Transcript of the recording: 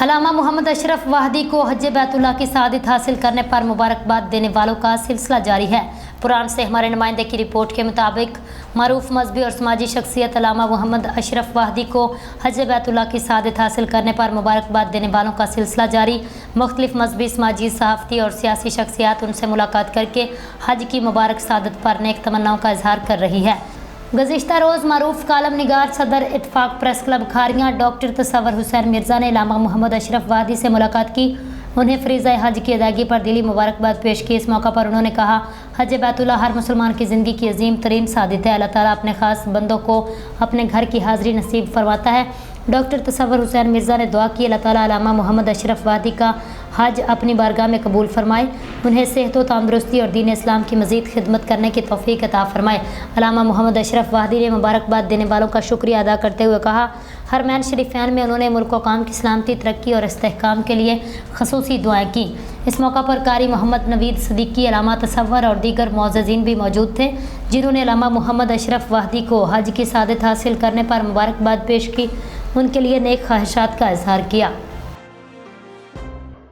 علامہ محمد اشرف واحدی کو حج بیت اللہ کی سعادت حاصل کرنے پر مبارکباد دینے والوں کا سلسلہ جاری ہے۔ پران سے ہمارے نمائندے کی رپورٹ کے مطابق معروف مذہبی اور سماجی شخصیت علامہ محمد اشرف واحدی کو حج بیت اللہ کی سعادت حاصل کرنے پر مبارکباد دینے والوں کا سلسلہ جاری۔ مختلف مذہبی، سماجی، صحافتی اور سیاسی شخصیات ان سے ملاقات کر کے حج کی مبارک سعادت پر نیک تمناؤں کا اظہار کر رہی ہے۔ گزشتہ روز معروف کالم نگار صدر اتفاق پریس کلب کھاریاں ڈاکٹر تصور حسین مرزا نے علامہ محمد اشرف واحدی سے ملاقات کی، انہیں فریضہ حج کی ادائیگی پر دلی مبارکباد پیش کی۔ اس موقع پر انہوں نے کہا، حج بیت اللہ ہر مسلمان کی زندگی کی عظیم ترین سعادت ہے۔ اللہ تعالیٰ اپنے خاص بندوں کو اپنے گھر کی حاضری نصیب فرماتا ہے۔ ڈاکٹر تصور حسین مرزا نے دعا کی، اللہ تعالیٰ علامہ محمد اشرف واحدی کا حج اپنی بارگاہ میں قبول فرمائے، انہیں صحت و تندرستی اور دین اسلام کی مزید خدمت کرنے کی توفیق عطا فرمائے۔ علامہ محمد اشرف واحدی نے مبارکباد دینے والوں کا شکریہ ادا کرتے ہوئے کہا، حرمین شریفین میں انہوں نے ملک و قوم کی سلامتی، ترقی اور استحکام کے لیے خصوصی دعائیں کی۔ اس موقع پر قاری محمد نوید صدیقی، علامہ تصور اور دیگر معززین بھی موجود تھے، جنہوں نے علامہ محمد اشرف واحدی کو حج کی سعادت حاصل کرنے پر مبارکباد پیش کی، ان کے لیے نیک خواہشات کا اظہار کیا۔